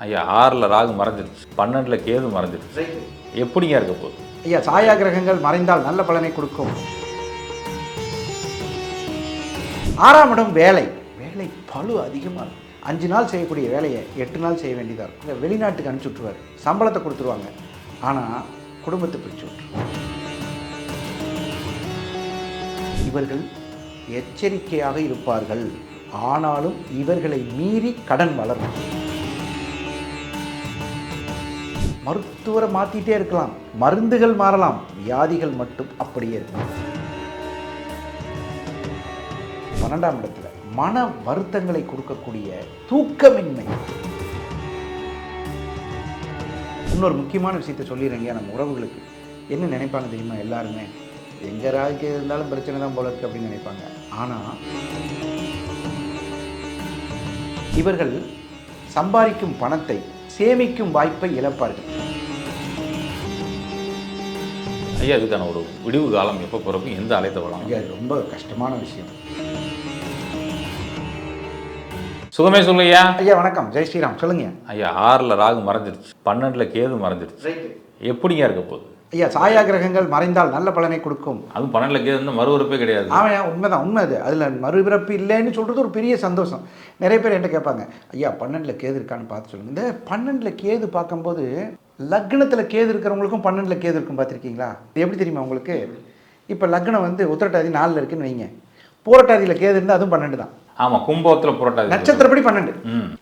ஐயா 6ல் ராகு மறைஞ்சிருச்சு, 12ல் கேது மறைஞ்சிருச்சு. எப்படிங்க இருக்க போகுது? ஐயா சாயா கிரகங்கள் மறைந்தால் நல்ல பலனை கொடுக்கும். 6ஆம் இடம் வேலை. வேலை பளு அதிகமாக இருக்கும். 5 நாள் செய்யக்கூடிய வேலையை 8 நாள் செய்ய வேண்டியதாக இருக்கும். வெளிநாட்டுக்கு அனுப்பிச்சி விட்ருவார், சம்பளத்தை கொடுத்துருவாங்க, ஆனால் குடும்பத்தை பிரித்து விட்டுருவாங்க. இவர்கள் எச்சரிக்கையாக இருப்பார்கள், ஆனாலும் இவர்களை மீறி கடன் வளரும். மருத்துவரை மாற்றிட்டே இருக்கலாம், மருந்துகள் மாறலாம், வியாதிகள் மட்டும் அப்படியே இருக்கும். 12ஆம் இடத்துல மன வருத்தங்களை கொடுக்கக்கூடிய தூக்கமின்மை. இன்னொரு முக்கியமான விஷயத்தை சொல்லிடுறேங்க, நம்ம உறவுகளுக்கு என்ன நினைப்பாங்க தெரியுமா? எல்லாருமே எங்க ராஜ்யம் இருந்தாலும் பிரச்சனை தான் போல இருக்கு அப்படின்னு நினைப்பாங்க. ஆனால் இவர்கள் சம்பாதிக்கும் பணத்தை சேமிக்கும் வாய்ப்பை இழப்பார்கள். ஐயா இதுக்கான ஒரு விடிவு காலம் எப்போ பிறக்கும், எந்த அழைத்த வளம்? ஐயா ரொம்ப கஷ்டமான விஷயம். சுகமே சொல்லுங்கய்யா. ஐயா வணக்கம், ஜெய் ஸ்ரீராம். சொல்லுங்க ஐயா. 6ல் ராகு மறைஞ்சிருச்சு, 12ல் கேது மறைஞ்சிருச்சு. எப்படிங்க இருக்க போகுது? ஐயா சாயா கிரகங்கள் மறைந்தால் நல்ல பலனை கொடுக்கும். அதுவும் 12ல் கேது இருந்தால் மறுபிறப்பே கிடையாது. ஆமையா, உண்மைதான், உண்மை அது. அதில் மறுபிறப்பு இல்லைன்னு சொல்கிறது ஒரு பெரிய சந்தோஷம். நிறைய பேர் என்கிட்ட கேட்பாங்க, ஐயா 12ல் கேது இருக்கான்னு பார்த்து சொல்லுங்கள். இந்த 12ல் கேது பார்க்கும்போது லக்னத்தில் கேது இருக்கிறவங்களுக்கும் 12ல் கேது இருக்கும், பார்த்துருக்கீங்களா? இது எப்படி தெரியுமா உங்களுக்கு? இப்போ லக்னம் வந்து உத்திரட்டாதி 4ல் இருக்குன்னு வைங்க, பூரட்டாதியில் கேது இருந்தால் அதுவும் 12 தான். ஆமாம், கும்பத்தில் புரட்டாதி நட்சத்திரப்படி 12.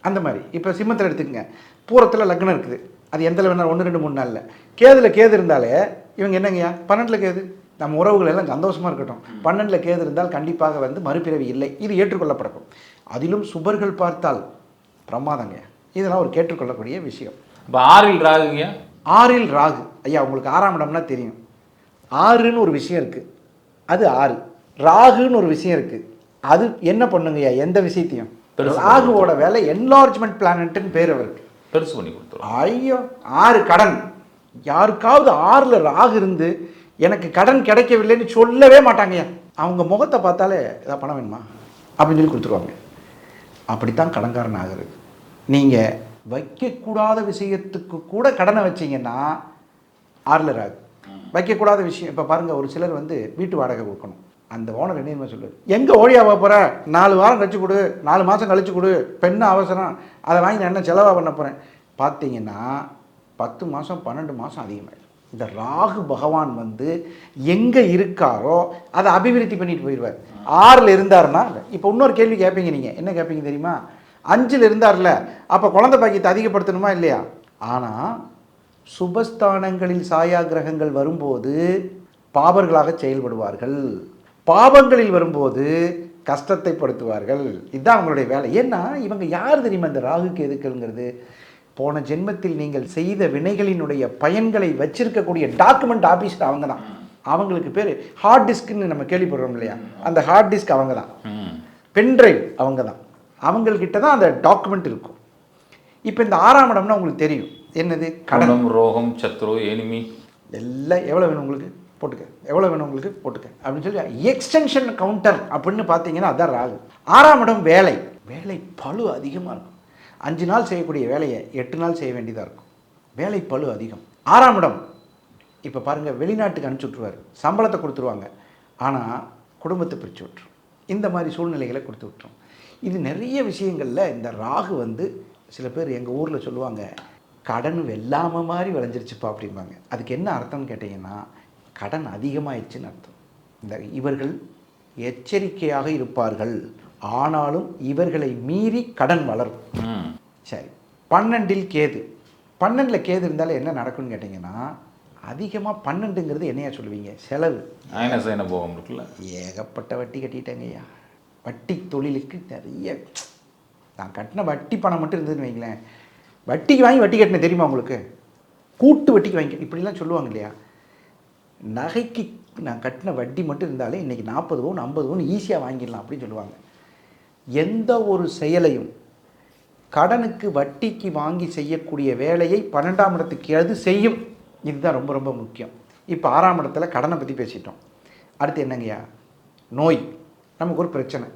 அந்த மாதிரி இப்போ சிம்மத்தில் எடுத்துக்கங்க, பூரத்தில் லக்னம் இருக்குது, அது எந்த வேணாலும் 1 2 3 நாளில். கேதில் கேது இருந்தாலே இவங்க என்னங்கய்யா 12ல் கேது, நம்ம உறவுகள் எல்லாம் சந்தோஷமாக இருக்கட்டும். 12ல் கேது இருந்தால் கண்டிப்பாக வந்து மறுபிறவி இல்லை, இது ஏற்றுக்கொள்ளப்படக்கும். அதிலும் சுபர்கள் பார்த்தால் பிரமாதங்க, இதெல்லாம் ஒரு கேட்டுக்கொள்ளக்கூடிய விஷயம். இப்போ 6ல் ராகுங்க. 6ல் ராகு. ஐயா உங்களுக்கு 6ஆம் இடம்னா தெரியும், 6ன்னு ஒரு விஷயம் இருக்குது, அது 6. ராகுன்னு ஒரு விஷயம் இருக்குது, அது என்ன பண்ணுங்கய்யா எந்த விஷயத்தையும். ராகுவோட வேலை என்லார்ஜ்மெண்ட் பிளானட்னு பேர் அவருக்கு, பெருசு பண்ணி கொடுத்துரும். ஐயோ 6 கடன். யாருக்காவது 6ல் ராகு இருந்து எனக்கு கடன் கிடைக்கவில்லைன்னு சொல்லவே மாட்டாங்கய்யா. அவங்க முகத்தை பார்த்தாலே ஏதாவது பணம் வேணுமா அப்படின்னு சொல்லி கொடுத்துருவாங்க. அப்படித்தான் கடன்காரன் ஆகுறது. நீங்கள் வைக்கக்கூடாத விஷயத்துக்கு கூட கடனை வச்சிங்கன்னா 6ல் ராகு. வைக்கக்கூடாத விஷயம், இப்போ பாருங்கள், ஒரு சிலர் வந்து வீட்டு வாடகை கொடுக்கணும், அந்த ஓனர் என்ன சொல்லுவார், எங்கே ஓடியாவா போகிற, 4 வாரம் கழிச்சு கொடு, 4 மாதம் கழிச்சு கொடு, பெண்ணு அவசரம், அதை வாங்கி நான் என்ன செலவாக பண்ண போகிறேன். பார்த்தீங்கன்னா 10 மாதம் 12 மாதம் அதிகமாகிடும். இந்த ராகு பகவான் வந்து எங்கே இருக்காரோ அதை அபிவிருத்தி பண்ணிட்டு போயிடுவார். 6ல் இருந்தார்னா, இப்போ இன்னொரு கேள்வி கேட்பீங்க, நீங்கள் என்ன கேட்பீங்க தெரியுமா? 5ல் இருந்தார்ல, அப்போ குழந்தை பாக்கியத்தை அதிகப்படுத்தணுமா இல்லையா? ஆனால் சுபஸ்தானங்களில் சாயா கிரகங்கள் வரும்போது பாபர்களாக செயல்படுவார்கள், பாவங்களில் வரும்போது கஷ்டத்தை படுத்துவார்கள். இதுதான் அவங்களுடைய வேலை. ஏன்னா இவங்க யார் தெரியுமா? இந்த ராகுக்கு எதுக்குங்கிறது, போன ஜென்மத்தில் நீங்கள் செய்த வினைகளினுடைய பயன்களை வச்சிருக்கக்கூடிய டாக்குமெண்ட் ஆஃபீஸர் அவங்க தான். அவங்களுக்கு பேர் ஹார்ட் டிஸ்க்னு நம்ம கேள்விப்படுறோம் இல்லையா, அந்த ஹார்ட் டிஸ்க் அவங்க தான், பென்ட்ரைவ் அவங்க தான், அவங்கக்கிட்ட தான் அந்த டாக்குமெண்ட் இருக்கும். இப்போ இந்த 6ஆம் இடம்னா உங்களுக்கு தெரியும் என்னது, கடன், ரோகம், சத்ரு, எனிமி எல்லாம். எவ்வளோ வேணும் உங்களுக்கு போட்டுக்க, எவ்வளோ வேணும் உங்களுக்கு போட்டுக்க அப்படின்னு சொல்லி எக்ஸ்டென்ஷன் கவுண்டர் அப்படின்னு பார்த்தீங்கன்னா அதுதான் ராகு. 6ஆம் இடம் வேலை. வேலை பளு அதிகமாக இருக்கும். 5 நாள் செய்யக்கூடிய வேலையை 8 நாள் செய்ய வேண்டியதாக இருக்கும். வேலை பளு அதிகம். 6ஆம் இடம் இப்போ பாருங்கள், வெளிநாட்டுக்கு அனுப்பிச்சி விட்ருவார், சம்பளத்தை கொடுத்துருவாங்க, ஆனால் குடும்பத்தை பிரித்து விட்டுரும். இந்த மாதிரி சூழ்நிலைகளை கொடுத்து விட்டுரும். இது நிறைய விஷயங்களில் இந்த ராகு வந்து, சில பேர் எங்கள் ஊரில் சொல்லுவாங்க, கடன் வெள்ளாமை மாதிரி விளைஞ்சிருச்சுப்பா அப்படிம்பாங்க. அதுக்கு என்ன அர்த்தம்னு கேட்டிங்கன்னா, கடன் அதிகமாகிடுச்சுன்னு அர்த்தம். இந்த இவர்கள் எச்சரிக்கையாக இருப்பார்கள், ஆனாலும் இவர்களை மீறி கடன் வளரும். சரி, 12ல் கேது. 12ல் கேது இருந்தாலும் என்ன நடக்கும்னு கேட்டிங்கன்னா, அதிகமாக 12ங்கிறது என்னையா சொல்லுவீங்க, செலவு. என்ன போகும் இருக்குல்ல, ஏகப்பட்ட வட்டி கட்டிட்டேங்க ஐயா. வட்டி தொழிலுக்கு நிறைய, நான் கட்டின வட்டி பணம் மட்டும் இருந்ததுன்னு வைங்களேன், வட்டிக்கு வாங்கி வட்டி கட்டினேன் தெரியுமா உங்களுக்கு, கூட்டு வட்டிக்கு வாங்கி இப்படிலாம் சொல்லுவாங்க இல்லையா. நகைக்கு நான் கட்டின வட்டி மட்டும் இருந்தாலே இன்றைக்கி 40 பவுன் 50 பவுன் ஈஸியாக வாங்கிடலாம் அப்படின்னு சொல்லுவாங்க. எந்த ஒரு செயலையும் கடனுக்கு வட்டிக்கு வாங்கி செய்யக்கூடிய வேலையை 12ஆம் இடத்துக்கு அது செய்யும். இதுதான் ரொம்ப ரொம்ப முக்கியம். இப்போ 6ஆம் இடத்துல கடனை பற்றி பேசிட்டோம். அடுத்து என்னங்கய்யா, நோய். நமக்கு ஒரு பிரச்சனை,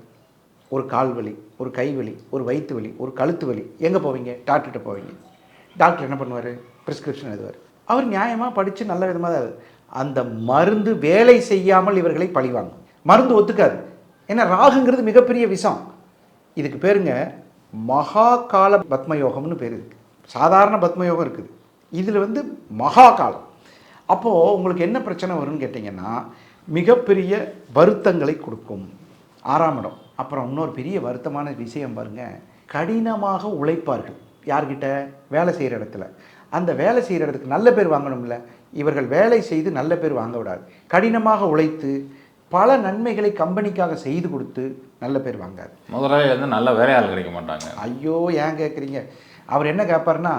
ஒரு கால் வலி, ஒரு கை வலி, ஒரு வயிற்று வலி, ஒரு கழுத்து வலி, எங்கே போவீங்க? டாக்டர்கிட்ட போவீங்க. டாக்டர் என்ன பண்ணுவார்? ப்ரிஸ்கிரிப்ஷன் எழுதுவார். அவர் நியாயமாக படித்து நல்ல விதமாக தான் அந்த மருந்து வேலை செய்யாமல் இவர்களை பழிவாங்க. மருந்து ஒத்துக்காது. ஏன்னா ராகுங்கிறது மிகப்பெரிய விஷம். இதுக்கு பேருங்க மகாகால பத்மயோகம்னு பேர் இருக்குது. சாதாரண பத்மயோகம் இருக்குது, இதில் மகாகாலம். அப்போது உங்களுக்கு என்ன பிரச்சனை வரும்னு கேட்டிங்கன்னா, மிகப்பெரிய வருத்தங்களை கொடுக்கும் 6ஆம் இடம். அப்புறம் இன்னொரு பெரிய வருத்தமான விஷயம் பாருங்கள், கடினமாக உழைப்பார்கள். யார்கிட்ட? வேலை செய்கிற இடத்துல. அந்த வேலை செய்கிற இடத்துக்கு நல்ல பேர் வாங்கணும்ல, இவர்கள் வேலை செய்து நல்ல பேர் வாங்க விடாது. கடினமாக உழைத்து பல நன்மைகளை கம்பெனிக்காக செய்து கொடுத்து நல்ல பேர் வாங்காது. முதலாளி நல்ல வேலையாள் கிடைக்க மாட்டாங்க. ஐயோ, ஏன் கேட்குறீங்க? அவர் என்ன கேட்பாருன்னா,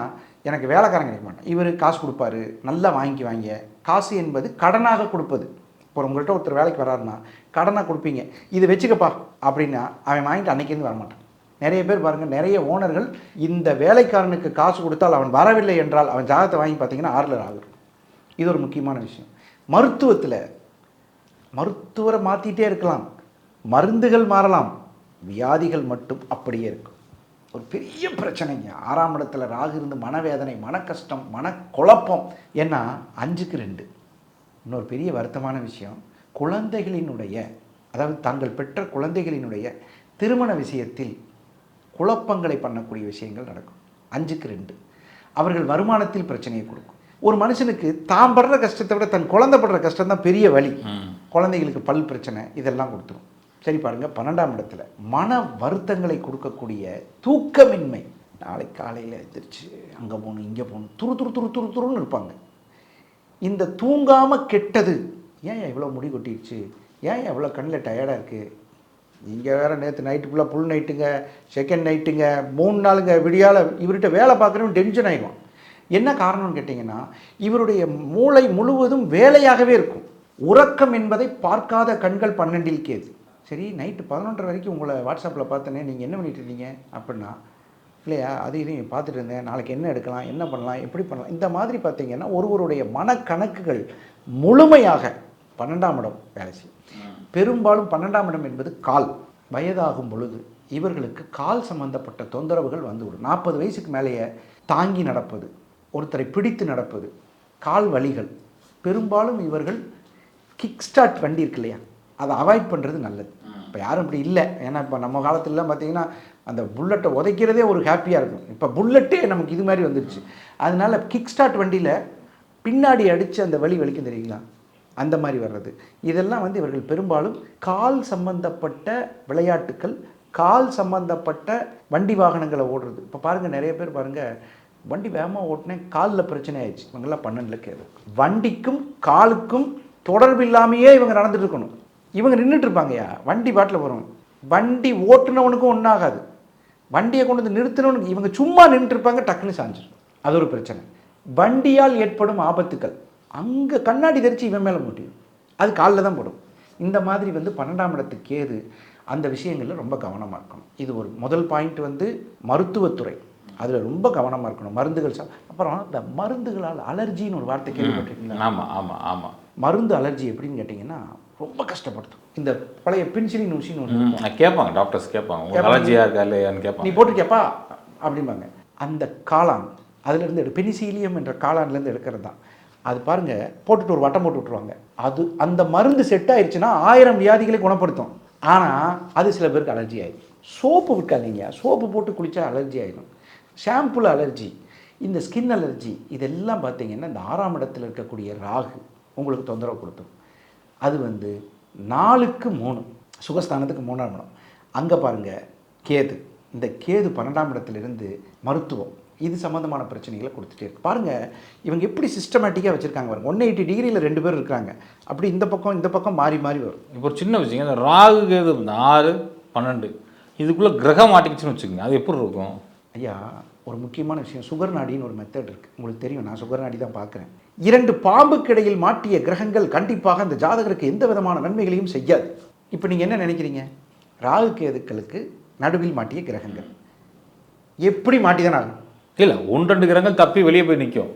எனக்கு வேலைக்காரன் கிடைக்க மாட்டான், இவர் காசு கொடுப்பாரு, நல்லா வாங்கி. காசு என்பது கடனாக கொடுப்பது. இப்போ உங்கள்கிட்ட ஒருத்தர் வேலைக்கு வராருன்னா கடனாக கொடுப்பீங்க, இது வச்சுக்கப்பா அப்படின்னா அவன் வாங்கிட்டு அன்னைக்கேருந்து வரமாட்டான். நிறைய பேர் பாருங்கள், நிறைய ஓனர்கள் இந்த வேலைக்காரனுக்கு காசு கொடுத்தால் அவன் வரவில்லை என்றால் அவன் ஜாதகத்தை வாங்கி பார்த்தீங்கன்னா 6ல் ராகு. இது ஒரு முக்கியமான விஷயம். மருத்துவத்தில் மருத்துவரை மாற்றிட்டே இருக்கலாம், மருந்துகள் மாறலாம், வியாதிகள் மட்டும் அப்படியே இருக்கும். ஒரு பெரிய பிரச்சனைங்க 6ஆம் இடத்துல ராகு இருந்து மனவேதனை, மன கஷ்டம், மனக்குழப்பம். ஏன்னா 5க்கு 2. இன்னொரு பெரிய வருத்தமான விஷயம், குழந்தைகளினுடைய, அதாவது தாங்கள் பெற்ற குழந்தைகளினுடைய திருமண விஷயத்தில் குழப்பங்களை பண்ணக்கூடிய விஷயங்கள் நடக்கும். 5க்கு 2. அவர்கள் வருமானத்தில் பிரச்சனையை கொடுக்கும். ஒரு மனுஷனுக்கு தான் படுற கஷ்டத்தை விட தன் குழந்தை படுற கஷ்டம் தான் பெரிய வலி. குழந்தைகளுக்கு பல் பிரச்சனை இதெல்லாம் கொடுத்துரும். சரி பாருங்கள், 12ஆம் இடத்துல மன வருத்தங்களை கொடுக்கக்கூடிய தூக்கமின்மை. நாளைக்கு காலையில் எழுந்திரிச்சு அங்கே போகணும், இங்கே போகணும், துருன்னு இருப்பாங்க. இந்த தூங்காமல் கெட்டது, ஏன் எவ்வளோ முடி கொட்டிடுச்சு, ஏன் எவ்வளோ கண்ணில் டயர்டாக இருக்குது, இங்கே வேறு நேற்று நைட்டு ஃபுல்லாக ஃபுல் நைட்டுங்க, செகண்ட் நைட்டுங்க, 3 நாளுங்க, விடியால் இவர்கிட்ட வேலை பார்க்குறவன் டென்ஷன் ஆகிடும். என்ன காரணம்னு கேட்டிங்கன்னா, இவருடைய மூளை முழுவதும் வேலையாகவே இருக்கும். உறக்கம் என்பதை பார்க்காத கண்கள் 12ல் கேது. சரி, நைட்டு 11:30 வரைக்கும் உங்களை வாட்ஸ்அப்பில் பார்த்தனே, நீங்கள் என்ன பண்ணிட்டு இருந்தீங்க அப்படின்னா, இல்லையா அது இதையும் பார்த்துட்டு இருந்தேன், நாளைக்கு என்ன எடுக்கலாம், என்ன பண்ணலாம், எப்படி பண்ணலாம், இந்த மாதிரி பார்த்தீங்கன்னா ஒருவருடைய மனக்கணக்குகள் முழுமையாக 12ஆம் இடம் வேலை செய்யும். பெரும்பாலும் 12ஆம் இடம் என்பது கால். வயதாகும் பொழுது இவர்களுக்கு கால் சம்பந்தப்பட்ட தொந்தரவுகள் வந்துவிடும். 40 வயசுக்கு மேலேயே தாங்கி நடப்பது, ஒருத்தரை பிடித்து நடப்பது, கால் வலிகள். பெரும்பாலும் இவர்கள் கிக் ஸ்டார்ட் வண்டி இருக்கு இல்லையா, அதை அவாய்ட் பண்ணுறது நல்லது. இப்போ யாரும் இப்படி இல்லை. ஏன்னா இப்போ நம்ம காலத்துலலாம் பார்த்திங்கன்னா அந்த புல்லட்டை உதைக்கிறதே ஒரு ஹாப்பியாக இருக்கும். இப்போ புல்லட்டே நமக்கு இது மாதிரி வந்துடுச்சு. அதனால் கிக் ஸ்டார்ட் வண்டியில் பின்னாடி அடித்து அந்த வலிக்கும் தெரியுங்களா, அந்த மாதிரி வர்றது. இதெல்லாம் இவர்கள் பெரும்பாலும் கால் சம்பந்தப்பட்ட விளையாட்டுக்கள், கால் சம்பந்தப்பட்ட வண்டி வாகனங்களை ஓடுறது. இப்போ பாருங்கள், நிறைய பேர் பாருங்கள், வண்டி வேகமாக ஓட்டினேன், காலில் பிரச்சனை ஆயிடுச்சு. இவங்கெல்லாம் 12ல் கேது. வண்டிக்கும் காலுக்கும் தொடர்பு இல்லாமையே இவங்க நடந்துட்டு இருக்கணும். இவங்க நின்றுட்டு இருப்பாங்கய்யா, வண்டி பாட்டில் வரும். வண்டி ஓட்டுனவனுக்கும் ஒன்றாகாது, வண்டியை கொண்டு வந்து நிறுத்தினவனுக்கு, இவங்க சும்மா நின்றுருப்பாங்க, டக்குன்னு சாஞ்சிடும். அது ஒரு பிரச்சனை. வண்டியால் ஏற்படும் ஆபத்துக்கள், அங்கே கண்ணாடி தெரிச்சு இவன் மேலே மூட்டிடும், அது காலில் தான் போடும். இந்த மாதிரி 12ஆம் இடத்துக்கு கேது. அந்த விஷயங்களில் ரொம்ப கவனமாக இருக்கணும். இது ஒரு முதல் பாயிண்ட். மருத்துவத்துறை, அதில் ரொம்ப கவனமாக இருக்கணும். மருந்துகள் அப்புறம் இந்த மருந்துகளால் அலர்ஜின்னு ஒரு வார்த்தை கேள்விப்பட்டிருக்கீங்களா? ஆமாம் ஆமாம் ஆமாம். மருந்து அலர்ஜி எப்படின்னு கேட்டிங்கன்னா ரொம்ப கஷ்டப்படுத்தும். இந்த பழைய பென்சிலின் ஊசின்னு ஒன்று கேட்பாங்க, டாக்டர்ஸ் கேட்பாங்க, அலர்ஜியாக இருக்கா இல்லையான்னு கேட்பாங்க. நீ போட்டிருக்கியாப்பா அப்படிம்பாங்க. அந்த காளான் அதுலேருந்து பெனிசிலியம் என்ற காளான்லேருந்து எடுக்கிறது தான் அது. பாருங்கள், போட்டுட்டு ஒரு வட்டம் போட்டு விட்ருவாங்க. அது அந்த மருந்து செட் ஆயிடுச்சுன்னா 1000 வியாதிகளை குணப்படுத்தும். ஆனால் அது சில பேருக்கு அலர்ஜி ஆகிடும். சோப்பு விற்காதீங்க, சோப்பு போட்டு குளித்தா அலர்ஜி ஆகிடும். ஷாம்புல அலர்ஜி, இந்த ஸ்கின் அலர்ஜி, இதெல்லாம் பார்த்திங்கன்னா இந்த 6ஆம் இடத்தில் இருக்கக்கூடிய ராகு உங்களுக்கு தொந்தரவு கொடுத்துரும். அது 4க்கு 3 சுகஸ்தானத்துக்கு 3ஆம் இடம். அங்கே பாருங்கள் கேது. இந்த கேது 12ஆம் இடத்துலேருந்து மருத்துவம் இது சம்மந்தமான பிரச்சனைகளை கொடுத்துட்டே இருக்கு. பாருங்கள், இவங்க எப்படி சிஸ்டமேட்டிக்காக வச்சுருக்காங்க பாருங்கள். 180 டிகிரியில் 2 பேர் இருக்காங்க. அப்படி இந்த பக்கம் மாறி வரும். இப்போ ஒரு சின்ன விஷயம், இந்த ராகு கேது 6, 12 இதுக்குள்ளே கிரகம் மாட்டிக்கிச்சுன்னு வச்சுக்கோங்க, அது எப்படி இருக்கும் ஐயா? ஒரு முக்கியமான விஷயம், சுகர் நாடின்னு ஒரு மெத்தட் இருக்குது. உங்களுக்கு தெரியும், நான் சுகர் நாடி தான் பார்க்குறேன். 2 பாம்புக்கு இடையில் மாட்டிய கிரகங்கள் கண்டிப்பாக அந்த ஜாதகருக்கு எந்த விதமான நன்மைகளையும் செய்யாது. இப்போ நீங்கள் என்ன நினைக்கிறீங்க? ராகு கேதுக்களுக்கு நடுவில் மாட்டிய கிரகங்கள் எப்படி மாட்டி தான் ஆகும்? இல்லை, 1-2 கிரகங்கள் தப்பி வெளியே போய் நிற்கும்.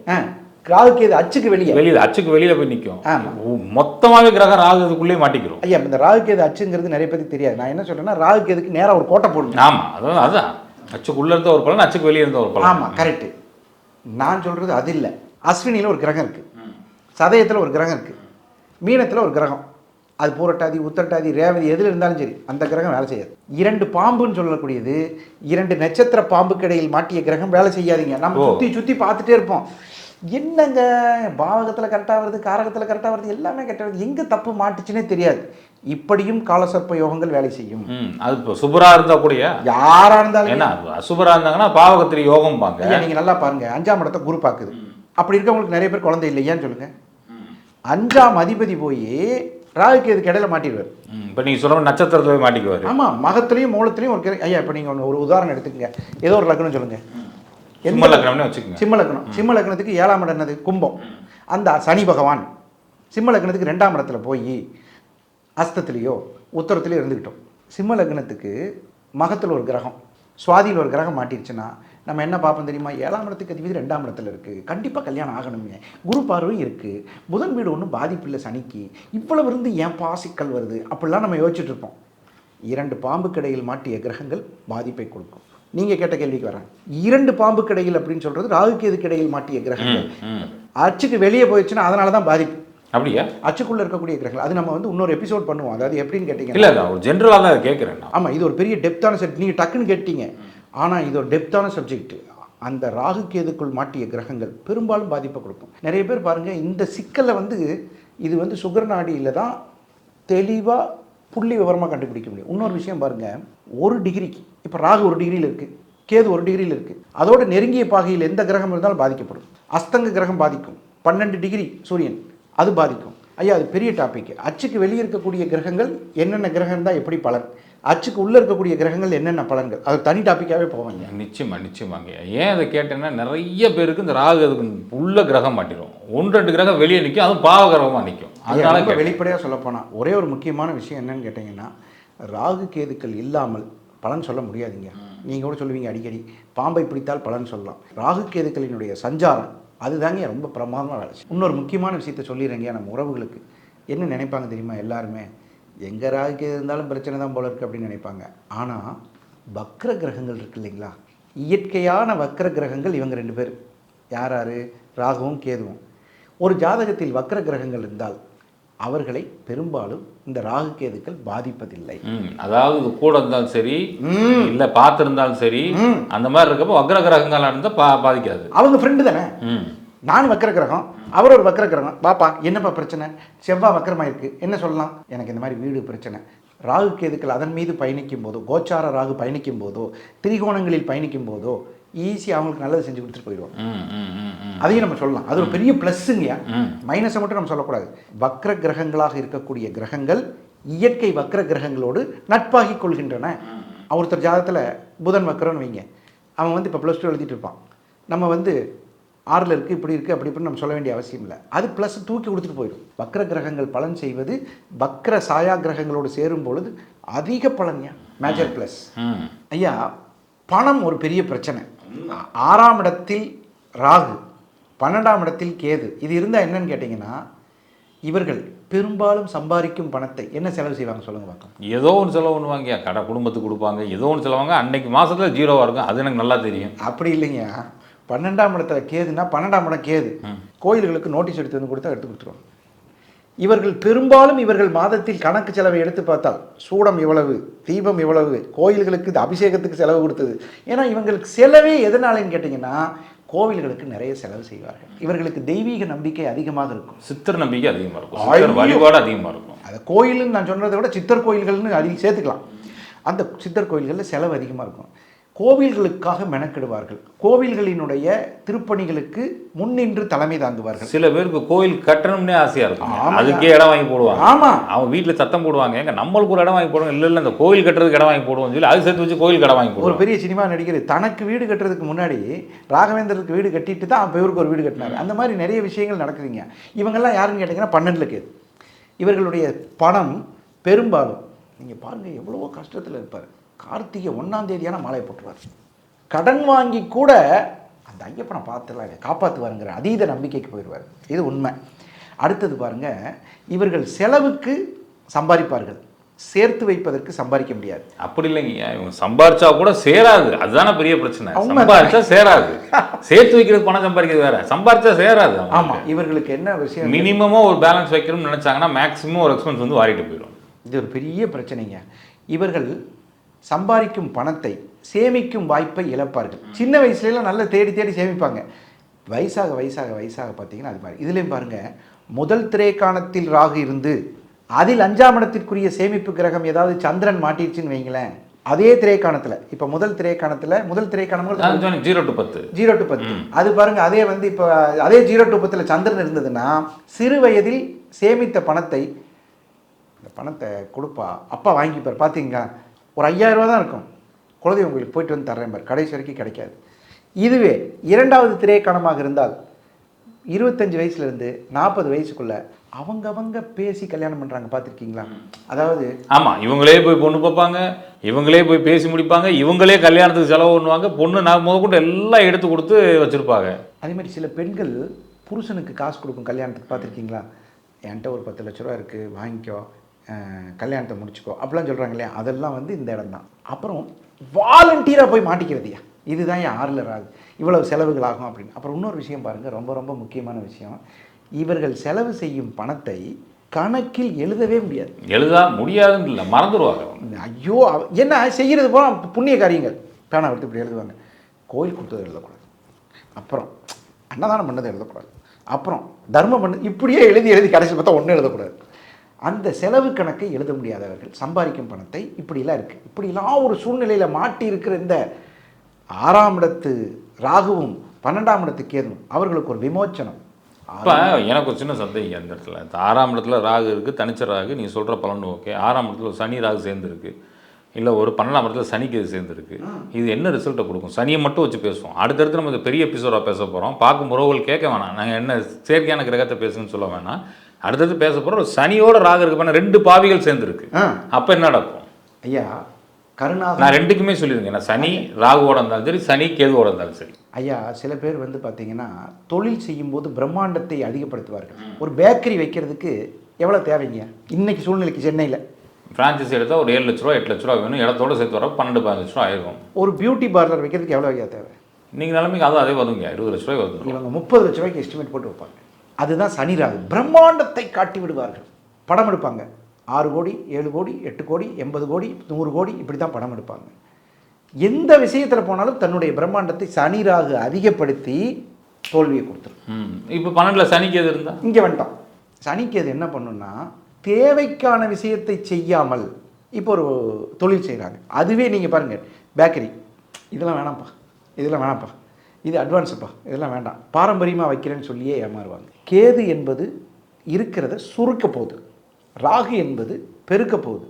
ராகு கேது அச்சுக்கு வெளியே அச்சுக்கு வெளியில போய் நிற்கும். ஆமா. மொத்தமாவே கிரகம் ராகு இதுக்குள்ளேயே மாட்டிக்கிறோம். ஐயா இந்த ராகு கேது அச்சுங்கிறது நிறைய பேருக்கு தெரியாது. நான் என்ன சொல்றேன்னா ராகு கேதுக்கு நேரா ஒரு கோட்டை போடணும். ஆமா, அதுதான் அச்சுக்குள்ள இருந்த ஒரு பலன், அச்சுக்கு வெளியே இருந்த ஒரு பலன். ஆமா, கரெக்ட். நான் சொல்றது அது இல்லை. அஸ்வினியில் ஒரு கிரகம் இருக்கு, சதயத்தில் ஒரு கிரகம் இருக்கு, மீனத்தில் ஒரு கிரகம், அது பூரட்டாதி உத்திரட்டாதி ரேவதி எதில் இருந்தாலும் சரி அந்த கிரகம் வேலை செய்யாது. 2 பாம்புன்னு சொல்லக்கூடியது 2 நட்சத்திர பாம்புக்கு இடையில் மாட்டிய கிரகம் வேலை செய்யாதீங்க. நம்ம சுற்றி சுற்றி பார்த்துட்டே இருப்போம், என்னங்க பாவகத்தில் கரெக்டாக வருது, காரகத்தில் கரெக்டாக வருது, எல்லாமே கரெக்டாக வருது, எங்கே தப்பு மாட்டுச்சுன்னே தெரியாது. இப்படியும் காலசர்ப்ப யோகங்கள் வேலை செய்யும். அது இப்போ சுபரா இருந்தா கூட யாரா இருந்தாலும் என்ன அசுபரா இருந்தாங்கன்னா பாவகத்தில் யோகம் பாங்க. நீங்க நல்லா பாருங்க, 5ஆம் இடத்தை குரு பார்க்குது. அப்படி இருக்கவங்களுக்கு நிறைய பேர் குழந்தை இல்லையான்னு சொல்லுங்க. 5ஆம் அதிபதி போய் ராகுக்கு எதுக்கு இடையில மாட்டிடுவார். இப்போ நீங்கள் சொல்ல நட்சத்திரத்துல மாட்டிக்குவார். ஆமாம், மகத்துலையும் மூலத்துலையும் ஒரு ஐயா இப்போ நீங்கள் ஒரு உதாரணம் எடுத்துக்கங்க. ஏதோ ஒரு லக்னம் சொல்லுங்க, சிம்ம லக்னம்னு வச்சுக்கோங்க. சிம்ம லக்னம். சிம்ம லக்னத்துக்கு 7ஆம் இடம் என்னது? கும்பம். அந்த சனி பகவான் சிம்ம லக்னத்துக்கு 2ஆம் இடத்துல போய் அஸ்தத்துலேயோ உத்தரத்துலேயோ இருந்துக்கிட்டோம். சிம்ம லக்னத்துக்கு மகத்தில் ஒரு கிரகம், சுவாதியில் ஒரு கிரகம் மாட்டிருச்சுன்னா நம்ம என்ன பார்ப்போம் தெரியுமா? 7ஆம் இடத்துக்கு அதிபதி 2ஆம் இடத்துல இருக்குது, கண்டிப்பாக கல்யாணம் ஆகணுமே, குரு பார்வையும் இருக்குது, புதன் வீடு ஒன்றும் பாதிப்பு இல்லை சனிக்கு, இவ்வளவு இருந்து ஏன் பாசிக்கல் வருது அப்படிலாம் நம்ம யோசிச்சுட்டு இருப்போம். 2 பாம்புக்கு இடையில் மாட்டிய கிரகங்கள் பாதிப்பை கொடுக்கும். நீங்கள் கேட்ட கேள்விக்கு வரேன். 2 பாம்புக்கு இடையில் அப்படின்னு சொல்கிறது ராகு கேதுக்கு இடையில் மாட்டிய கிரகங்கள். அச்சுக்கு வெளியே போயிடுச்சுன்னா அதனால தான் பாதிப்பு. அப்படியா? அச்சுக்குள்ளே இருக்கக்கூடிய கிரகங்கள் அது நம்ம வந்து இன்னொரு எபிசோட் பண்ணுவோம். அதாவது எப்படின்னு கேட்டிங்கன்னா, இல்லை ஒரு ஜென்ரலாக தான் கேட்குறேன். ஆமாம், இது ஒரு பெரிய டெப்த்தான சப்ஜெக்ட். நீங்கள் டக்குன்னு கேட்டீங்க, ஆனால் இது ஒரு டெப்த்தான சப்ஜெக்ட். அந்த ராகு கேதுக்குள் மாட்டிய கிரகங்கள் பெரும்பாலும் பாதிப்பை கொடுக்கும். நிறைய பேர் பாருங்கள், இந்த சிக்கலை வந்து இது வந்து சுகர் நாடியில் தான் தெளிவாக புள்ளி விவரமாக கண்டுபிடிக்க முடியும். இன்னொரு விஷயம் பாருங்கள், 1 டிகிரிக்கு இப்போ ராகு 1 டிகிரியில் இருக்குது, கேது 1 டிகிரியில் இருக்குது, அதோட நெருங்கிய பாகையில் எந்த கிரகம் இருந்தாலும் பாதிக்கப்படும். அஸ்தங்க கிரகம் பாதிக்கும். 12 டிகிரி சூரியன் அது பாதிக்கும். ஐயா அது பெரிய டாபிக். அச்சுக்கு வெளியே இருக்கக்கூடிய கிரகங்கள் என்னென்ன கிரகம் தான் எப்படி பலன், அச்சுக்கு உள்ளே இருக்கக்கூடிய கிரகங்கள் என்னென்ன பலன்கள், அது தனி டாப்பிக்காகவே போவாங்க. நிச்சயமாங்க. ஏன் அதை கேட்டேன்னா நிறைய பேருக்கு இந்த ராகு அதுக்கு உள்ள கிரகம் மாட்டிடும். 1-2 கிரகம் வெளியே நிற்கும், அதுவும் பாவ கிரகமாக நிற்கும். அதனால வெளிப்படையாக சொல்லப்போனால் ஒரே ஒரு முக்கியமான விஷயம் என்னன்னு கேட்டிங்கன்னா, ராகு கேதுக்கள் இல்லாமல் பலன் சொல்ல முடியாதுங்க. நீங்கள் கூட சொல்லுவீங்க அடிக்கடி, பாம்பை பிடித்தால் பலன் சொல்லலாம். ராகு கேதுக்களினுடைய சஞ்சாரம் அதுதாங்க ரொம்ப பிரமாதமாக வேலை செய்யும். இன்னொரு முக்கியமான விஷயத்த சொல்லிடுறேங்க, நம்ம உறவுகளுக்கு என்ன நினைப்பாங்க தெரியுமா? எல்லாருமே எங்கே ராகு இருந்தாலும் பிரச்சனை தான் போல இருக்குது அப்படின்னு நினைப்பாங்க. ஆனால் வக்ர கிரகங்கள் இருக்குது இல்லைங்களா, இயற்கையான வக்ர கிரகங்கள் இவங்க 2 பேர். யார் யார்? ராகுவும் கேதுவும். ஒரு ஜாதகத்தில் வக்ர கிரகங்கள் இருந்தால் அவர்களை பெரும்பாலும் இந்த ராகு கேதுக்கள் பாதிப்பதில்லை. அதாவது கூட இருந்தாலும் சரி, இல்லை பார்த்துருந்தாலும் சரி, அந்த மாதிரி இருக்கப்போ வக்ர கிரகங்கள் இருந்தால் பாதிக்காது. அவங்க ஃப்ரெண்டு தானே. நான் வக்கர கிரகம், அவர் ஒரு வக்கர கிரகம். பாப்பா என்னப்பா பிரச்சனை? செவ்வாய் வக்கரமாக இருக்குது, என்ன சொல்லலாம்? எனக்கு இந்த மாதிரி வீடு பிரச்சனை. ராகு கேதுக்கள் அதன் மீது பயணிக்கும் போதோ, கோச்சார ராகு பயணிக்கும் போதோ, திரிகோணங்களில் பயணிக்கும் போதோ ஈஸியாக அவங்களுக்கு நல்லது செஞ்சு கொடுத்துட்டு போயிடுவோம். அதையும் நம்ம சொல்லலாம். அது ஒரு பெரிய ப்ளஸ்ஸுங்கயா. மைனஸை மட்டும் நம்ம சொல்லக்கூடாது. வக்ர கிரகங்களாக இருக்கக்கூடிய கிரகங்கள் இயற்கை வக்ர கிரகங்களோடு நட்பாகி கொள்கின்றன. ஒருத்தர் ஜாதகத்தில் புதன் வக்கரம்னு வைங்க, அவன் வந்து இப்போ +2 எழுதிட்டு இருப்பான். நம்ம வந்து 6ல் இருக்குது, இப்படி இருக்குது, அப்படி இப்படின்னு நம்ம சொல்ல வேண்டிய அவசியம் இல்லை. அது ப்ளஸ் தூக்கி கொடுத்துட்டு போயிடும். வக்ர கிரகங்கள் பலன் செய்வது வக்ர சாயா கிரகங்களோடு சேரும் பொழுது அதிக பலன்யா, மேஜர் ப்ளஸ். ஐயா பணம் ஒரு பெரிய பிரச்சனை. 6ஆம் இடத்தில் ராகு, 12ஆம் இடத்தில் கேது, இது இருந்தால் என்னன்னு கேட்டிங்கன்னா, இவர்கள் பெரும்பாலும் சம்பாதிக்கும் பணத்தை என்ன செலவு செய்வாங்க சொல்லுங்க பார்க்கலாம். ஏதோ ஒன்று செலவு பண்ணுவாங்க, கடை குடும்பத்துக்கு கொடுப்பாங்க, ஏதோ ஒன்று செலவாங்க, அன்னைக்கு மாதத்தில் 0வாக இருக்கும். அது எனக்கு நல்லா தெரியும். அப்படி இல்லைங்க, 12ஆம் இடத்துல கேதுன்னா 12ஆம் இடம் கேது. கோயில்களுக்கு நோட்டீஸ் எடுத்து வந்து கொடுத்தா எடுத்து கொடுத்துருவாங்க. இவர்கள் பெரும்பாலும் இவர்கள் மாதத்தில் கணக்கு செலவை எடுத்து பார்த்தால் சூடம் இவ்வளவு, தீபம் இவ்வளவு, கோயில்களுக்கு அபிஷேகத்துக்கு செலவு கொடுத்தது. ஏன்னா இவங்களுக்கு செலவே எதனாலன்னு கேட்டிங்கன்னா, கோவில்களுக்கு நிறைய செலவு செய்வார்கள். இவர்களுக்கு தெய்வீக நம்பிக்கை அதிகமாக இருக்கும், சித்தர் நம்பிக்கை அதிகமாக இருக்கும், வழிபாடு அதிகமாக இருக்கும். அது கோயில்னு நான் சொன்னதை விட சித்தர் கோயில்கள்னு அதிகம் சேர்த்துக்கலாம். அந்த சித்தர் கோயில்களில் செலவு அதிகமாக இருக்கும். கோவில்களுக்காக மெனக்கெடுவார்கள். கோவில்களினுடைய திருப்பணிகளுக்கு முன்னின்று தலைமை தாங்குவார்கள். சில பேருக்கு கோவில் கட்டணும்னே ஆசையாக இருக்கும், அதுக்கே இடம் வாங்கி போடுவாங்க. ஆமாம், அவங்க வீட்டில் சத்தம் போடுவாங்க, எங்க நம்மளுக்கு ஒரு இடம் வாங்கி போடுவோம். இல்லை இல்லை, அந்த கோவில் கட்டுறதுக்கு இடம் வாங்கி போடுவோம் சொல்லி அது சேர்த்து வச்சு கோவில் கடை வாங்கி போடுவோம். ஒரு பெரிய சினிமா நடிகர் தனக்கு வீடு கட்டுறதுக்கு முன்னாடி ராகவேந்தருக்கு வீடு கட்டிட்டு தான் அப்போ இவருக்கு ஒரு வீடு கட்டினார். அந்த மாதிரி நிறைய விஷயங்கள் நடக்குதுங்க. இவங்கெல்லாம் யாருன்னு கேட்டிங்கன்னா 12ல் கேது. இவர்களுடைய பணம் பெரும்பாலும் நீங்கள் பாருங்கள் எவ்வளவோ கஷ்டத்தில் இருப்பார். கார்த்திகை 1ஆம் தேதியான மாலையை போட்டுருவார். கடன் வாங்கி கூட அந்த ஐயப்பனை பார்த்துலாம் காப்பாற்றுவாருங்கிற அதீத நம்பிக்கைக்கு போயிடுவார். இது உண்மை. அடுத்தது பாருங்கள், இவர்கள் செலவுக்கு சம்பாதிப்பார்கள், சேர்த்து வைப்பதற்கு சம்பாதிக்க முடியாது. அப்படி இல்லைங்க, இவங்க சம்பாரிச்சா கூட சேராது, அதுதானே பெரிய பிரச்சனை. சம்பாரிச்சா சேராது, சேர்த்து வைக்கிறது பணம் சம்பாதிக்கிறது வேற, சம்பாரிச்சா சேராது. ஆமாம், இவர்களுக்கு என்ன விஷயம், மினிமமாக ஒரு பேலன்ஸ் வைக்கணும்னு நினச்சாங்கன்னா மேக்ஸிமம் ஒரு எக்ஸ்பென்ஸ் வந்து வாரிட்டு போயிடும். இது ஒரு பெரிய பிரச்சனைங்க. இவர்கள் சம்பாதிக்கும் பணத்தை சேமிக்கும் வாய்ப்பை இழப்பார்கள். சின்ன வயசுலலாம் நல்லா தேடி தேடி சேமிப்பாங்க. வயசாக வயசாக வயசாக பார்த்தீங்கன்னா அது மாதிரி. இதுலேயும் பாருங்கள், முதல் திரைக்காணத்தில் ராகு இருந்து அதில் 5ஆம் இடத்திற்குரிய சேமிப்பு கிரகம் ஏதாவது சந்திரன் மாட்டிடுச்சுன்னு வைங்களேன், அதே திரைக்காணத்தில் இப்போ முதல் திரைக்காணத்தில் 0 to 10 அது பாருங்கள், அதே வந்து இப்போ அதே 0 to 10 சந்திரன் இருந்ததுன்னா சிறு வயதில் சேமித்த பணத்தை, இந்த பணத்தை கொடுப்பா அப்பா வாங்கிப்பார். பார்த்தீங்களா, ஒரு 5000 ரூபா தான் இருக்கும், குலதெய்வம் கோயிலுக்கு போயிட்டு வந்து தர்றேன் பார், கடைசி வரைக்கும் கிடைக்காது. இதுவே 2வது திரைக்காணமாக இருந்தால் 25 வயசுலேருந்து 40 வயசுக்குள்ள அவங்க பேசி கல்யாணம் பண்ணுறாங்க, பார்த்துருக்கீங்களா? அதாவது ஆமாம், இவங்களே போய் பொண்ணு பார்ப்பாங்க, இவங்களே போய் பேசி முடிப்பாங்க, இவங்களே கல்யாணத்துக்கு செலவு பண்ணுவாங்க, பொண்ணு நான் முதற்கொண்டு எல்லாம் எடுத்து கொடுத்து வச்சுருப்பாங்க. அதே மாதிரி சில பெண்கள் புருஷனுக்கு காசு கொடுக்கும் கல்யாணத்துக்கு, பார்த்துருக்கீங்களா? என்கிட்ட ஒரு 10 லட்ச ரூபா இருக்குது, வாங்கிக்கோ, கல்யாணத்தை முடிச்சுக்கோ அப்படிலாம் சொல்கிறாங்க இல்லையா? அதெல்லாம் வந்து இந்த இடம் தான். அப்புறம் வாலண்டியராக போய் மாட்டிக்கிறதுயா, இதுதான் என் 6ல் ராகு, இவ்வளவு செலவுகள் ஆகும் அப்படின்னு. அப்புறம் இன்னொரு விஷயம் பாருங்கள், ரொம்ப ரொம்ப முக்கியமான விஷயம், இவர்கள் செலவு செய்யும் பணத்தை கணக்கில் எழுதவே முடியாது. முடியாதுன்னு இல்லை, மறந்துடுவாங்க. ஐயோ, என்ன செய்கிறது போல புண்ணிய காரியங்கள் பேனா எடுத்து இப்படி எழுதுவாங்க. கோயில் கொடுத்தது எழுதக்கூடாது, அப்புறம் அன்னதானம் பண்ணதை எழுதக்கூடாது, அப்புறம் தர்மம் பண்ணது, இப்படியே எழுதி கடைசி பார்த்தா ஒன்றும் எழுதக்கூடாது. அந்த செலவு கணக்கை எழுத முடியாதவர்கள் சம்பாதிக்கும் பணத்தை இப்படிலாம் இருக்குது. இப்படிலாம் ஒரு சூழ்நிலையில் மாட்டி இருக்கிற இந்த 6ஆம் இடத்து ராகுவும் 12ஆம் இடத்து கேதுவும் அவர்களுக்கு ஒரு விமோச்சனம். இப்போ எனக்கு ஒரு சின்ன சந்தேகம் அந்த இடத்துல, 6ஆம் இடத்துல ராகு இருக்குது, தனிச்ச ராகு, நீங்கள் சொல்கிற பலன் ஓகே. 6ஆம் இடத்துல ஒரு சனி ராகு சேர்ந்துருக்கு, இல்லை ஒரு 12ஆம் இடத்துல சனிக்கு இது சேர்ந்துருக்கு. இது என்ன ரிசல்ட்டை கொடுக்கும்? சனியை மட்டும் வச்சு பேசுவோம், அடுத்தடுத்து நம்ம இந்த பெரிய எபிசோடாக பேச போகிறோம். பார்க்கும் உறவுகள் கேட்க வேணாம், நாங்கள் என்ன செயற்கையான கிரகத்தை பேசுன்னு சொல்ல வேணாம். அடுத்தது பேச போகிறோம், ஒரு சனியோட ராகு இருக்கு பண்ண 2 பாவிகள் சேர்ந்துருக்கு. அப்போ என்ன நடக்கும் ஐயா? கருணாக நான் 2க்குமே சொல்லிடுங்க, நான் சனி ராகுவோட இருந்தாலும் சரி, சனி கேதுவோட இருந்தாலும் சரி. ஐயா, சில பேர் வந்து பார்த்தீங்கன்னா தொழில் செய்யும்போது பிரம்மாண்டத்தை அதிகப்படுத்துவார்கள். ஒரு பேக்கரி வைக்கிறதுக்கு எவ்வளோ தேவைங்க இன்னைக்கு சூழ்நிலைக்கு? சென்னையில் ஃப்ரான்ச்சைசி எடுத்தால் ஒரு 7 லட்ச ரூபா 8 லட்ச ரூபா வேணும், இடத்தோடு சேர்த்து வர 12-15 லட்ச ரூபா ஆயிருக்கும். ஒரு பியூட்டி பார்லர் வைக்கிறதுக்கு எவ்வளோ ஐயா தேவை? நீங்கள் நிலைமைக்கு அதுவும் அதே வருங்க, 20 லட்ச ரூபாய் வருது. இவங்க 30 லட்ச ரூபாய்க்கு எஸ்டிமேட் போட்டு வைப்பாங்க. அதுதான் சனி ராகு, பிரம்மாண்டத்தை காட்டி விடுவார்கள். படம் எடுப்பாங்க, 6 கோடி 7 கோடி 8 கோடி 80 கோடி 100 கோடி இப்படி தான் படம் எடுப்பாங்க. எந்த விஷயத்தில் போனாலும் தன்னுடைய பிரம்மாண்டத்தை சனி ராகு அதிகப்படுத்தி தோல்வியை கொடுத்துரும். இப்போ 12ல் சனிக்கேது இருந்தால் இங்கே வந்துட்டோம். சனிக்கேது என்ன பண்ணுன்னா, தேவைக்கான விஷயத்தை செய்யாமல் இப்போ ஒரு தொழில் செய்கிறாங்க. அதுவே நீங்கள் பாருங்கள், பேக்கரி, இதெல்லாம் வேணாம்ப்பா, இதெல்லாம் வேணாம்ப்பா, இது அட்வான்ஸுப்பா, இதெல்லாம் வேண்டாம், பாரம்பரியமாக வைக்கிறேன்னு சொல்லியே ஏமாறுவாங்க. கேது என்பது இருக்கிறத சுருக்க போகுது, ராகு என்பது பெருக்க போகுது.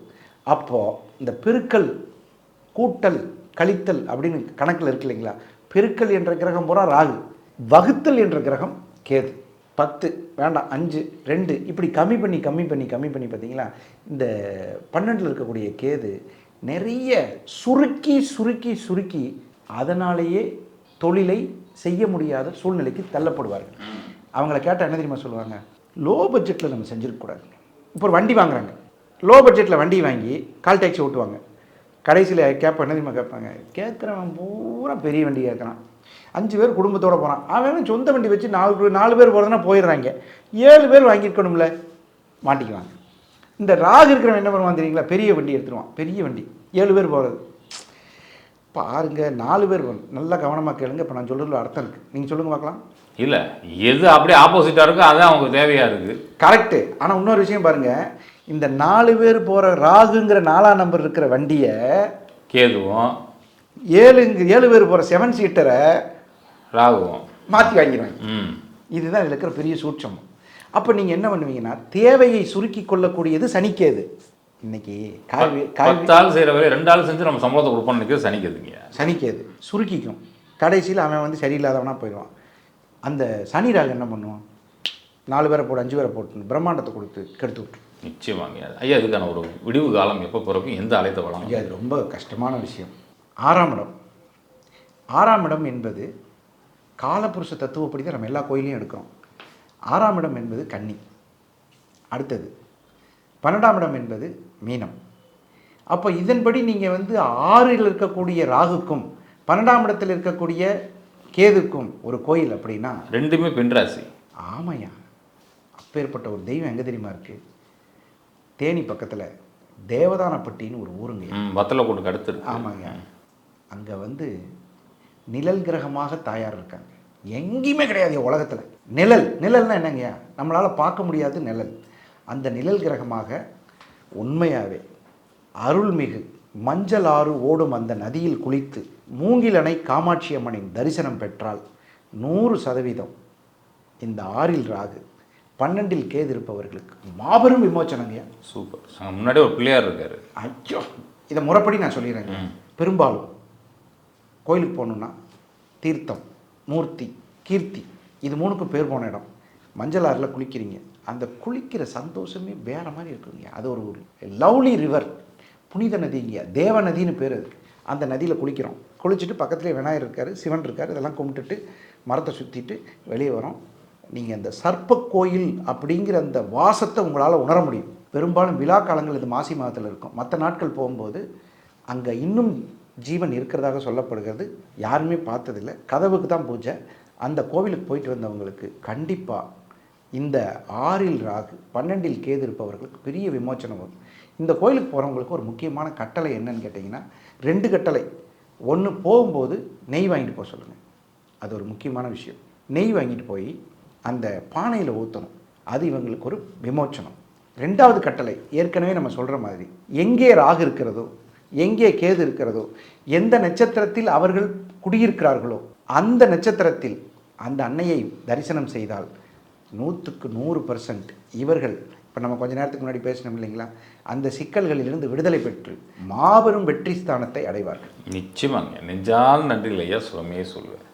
அப்போது இந்த பெருக்கல் கூட்டல் கழித்தல் அப்படின்னு கணக்கில் இருக்கு இல்லைங்களா? பெருக்கல் என்ற கிரகம் பூரா ராகு, வகுத்தல் என்ற கிரகம் கேது. 10 வேண்டாம், 5 2 இப்படி கம்மி பண்ணி பார்த்தீங்களா, இந்த 12ல் இருக்கக்கூடிய கேது நிறைய சுருக்கி அதனாலேயே தொழிலை செய்ய முடியாத சூழ்நிலைக்கு தள்ளப்படுவார்கள். அவங்கள கேட்டால் என்ன தெரியுமா சொல்லுவாங்க? லோ பட்ஜெட்டில் நம்ம செஞ்சுருக்கக்கூடாது. இப்போ ஒரு வண்டி வாங்குறாங்க, லோ பட்ஜெட்டில் வண்டி வாங்கி கால் டாக்ஸி ஓட்டுவாங்க. கடைசியில் கேட்ப என்ன தெரியுமா கேட்பாங்க? கேட்குறவன் பூரா பெரிய வண்டி கேட்குறான், 5 பேர் குடும்பத்தோடு போகிறான், அவன் சொந்த வண்டி வச்சு 4 பேர் போகிறதுனா போயிடுறாங்க, 7 பேர் வாங்கியிருக்கணும்ல, மாட்டிக்குவாங்க. இந்த ராகு இருக்கிறவன் என்ன பண்ணுவான் தெரியுங்களா? பெரிய வண்டி எடுத்துருவான், பெரிய வண்டி 7 பேர் போகிறது. பாருங்க, 4 பேர் போகணும். நல்லா கவனமாக கேளுங்க, இப்போ நான் சொல்கிறதுல அர்த்தம் இருக்குது. நீங்கள் சொல்லுங்கள் பார்க்கலாம். இல்லை, எது அப்படியே ஆப்போசிட்டாக இருக்கோ அதான் அவங்களுக்கு தேவையாக இருக்குது. கரெக்டு. ஆனால் இன்னொரு விஷயம் பாருங்கள், இந்த 4 பேர் போகிற ராகுங்கிற 4ஆம் நம்பர் இருக்கிற வண்டியை கேதுவும் 7 பேர் போகிற 7 சீட்டரை ராகுவும் மாற்றி வாங்கிடுவாங்க. இதுதான் இதில் இருக்கிற பெரிய சூட்சம். அப்போ நீங்கள் என்ன பண்ணுவீங்கன்னா, தேவையை சுருக்கி கொள்ளக்கூடியது சனிக்கேது. இன்னைக்கு 10 ஆள் செய்கிற வேலை 2 ஆள் செஞ்சு நம்ம சம்பளத்தை கொடுப்போம்னு நினைக்கிறது சனிக்கேதுங்க. சனிக்கேது சுருக்கிக்கும், கடைசியில் அவன் வந்து சரியில்லாதவனா போயிடுவான். அந்த சனி ராகு என்ன பண்ணுவான்? 4 பேரை போட்டு 5 பேரை போட்டு பிரம்மாண்டத்தை கொடுத்து கெடுத்து விட்டு. நிச்சயமாங்க ஐயா, இதுக்கான ஒரு விடிவு காலம் எப்போ பிறக்கும், எந்த அழைத்த வளம்? ஐயா, இது ரொம்ப கஷ்டமான விஷயம். 6ஆம் இடம் என்பது காலபுருஷ தத்துவப்படி தான் நம்ம எல்லா கோயிலையும் எடுக்கிறோம். 6ஆம் இடம் என்பது கன்னி, அடுத்தது 12ஆம் இடம் என்பது மீனம். அப்போ இதன்படி நீங்கள் வந்து 6இல் இருக்கக்கூடிய ராகுக்கும் 12ஆம் இடத்தில் இருக்கக்கூடிய கேதுக்கும் ஒரு கோயில் அப்படின்னா ரெண்டுமே பெண்ராசி. ஆமையா, அப்பேற்பட்ட ஒரு தெய்வம் எங்கே தெரியுமா இருக்குது? தேனி பக்கத்தில் தேவதானப்பட்டின்னு ஒரு ஊருங்க. வத்தலக்கோட்டுக்கு அடுத்து. ஆமாங்க. அங்கே வந்து நிழல் கிரகமாக தாயார் இருக்காங்க. எங்கேயுமே கிடையாது உலகத்தில். நிழல்னா என்னங்கய்யா? நம்மளால் பார்க்க முடியாது நிழல். அந்த நிழல் கிரகமாக உண்மையாகவே அருள்மிகு மஞ்சள் ஆறு ஓடும் அந்த நதியில் குளித்து மூங்கிலணை காமாட்சி அம்மனின் தரிசனம் பெற்றால் 100% இந்த 6இல் ராகு 12இல் கேது இருப்பவர்களுக்கு மாபெரும் விமோச்சனங்கய்யா. சூப்பர். முன்னாடி ஒரு பிள்ளையார் இருக்காரு. ஐயோ, இதை முறைப்படி நான் சொல்லிடுறேங்க. பெரும்பாலும் கோயிலுக்கு போகணுன்னா தீர்த்தம், மூர்த்தி, கீர்த்தி, இது 3க்கும் பேர் போன இடம். மஞ்சள் ஆறில் குளிக்கிறீங்க, அந்த குளிக்கிற சந்தோஷமே வேறு மாதிரி இருக்குங்க. அது ஒரு லவ்லி ரிவர், புனித நதிங்க, தேவ நதின்னு பேர் அதுக்கு. அந்த நதியில் குளிக்கிறோம். குளிச்சுட்டு பக்கத்துலேயே விநாயகர் இருக்கார், சிவன் இருக்கார், இதெல்லாம் கும்பிட்டுட்டு மரத்தை சுற்றிட்டு வெளியே வரோம். நீங்கள் அந்த சர்ப்ப கோயில் அப்படிங்கிற அந்த வாசத்தை உங்களால் உணர முடியும். பெரும்பாலும் விழா காலங்கள் இது மாசி மாதத்தில் இருக்கும். மற்ற நாட்கள் போகும்போது அங்கே இன்னும் ஜீவன் இருக்கிறதாக சொல்லப்படுகிறது. யாருமே பார்த்ததில்லை, கதவுக்கு தான் பூஜை. அந்த கோவிலுக்கு போயிட்டு வந்தவங்களுக்கு கண்டிப்பாக இந்த 6இல் ராகு 12இல் கேது இருப்பவர்களுக்கு பெரிய விமோச்சனம் வரும். இந்த கோயிலுக்கு போகிறவங்களுக்கு ஒரு முக்கியமான கட்டளை என்னன்னு கேட்டிங்கன்னா 2 கட்டளை. ஒன்று, போகும்போது நெய் வாங்கிட்டு போக சொல்லுங்கள். அது ஒரு முக்கியமான விஷயம். நெய் வாங்கிட்டு போய் அந்த பானையில் ஊற்றணும். அது இவங்களுக்கு ஒரு விமோச்சனம். 2வது கட்டளை, ஏற்கனவே நம்ம சொல்கிற மாதிரி, எங்கே ராகு இருக்கிறதோ, எங்கே கேது இருக்கிறதோ, எந்த நட்சத்திரத்தில் அவர்கள் குடியிருக்கிறார்களோ அந்த நட்சத்திரத்தில் அந்த அன்னையை தரிசனம் செய்தால் 100க்கு 100% இவர்கள், இப்போ நம்ம கொஞ்ச நேரத்துக்கு முன்னாடி பேசினோம் இல்லைங்களா, அந்த சிக்கல்களிலிருந்து விடுதலை பெற்று மாபெரும் வெற்றி ஸ்தானத்தை அடைவார்கள். நிச்சயமாங்க. நெஞ்சால் நன்றி ஐயா, சுகமே சொல்லுவேன்.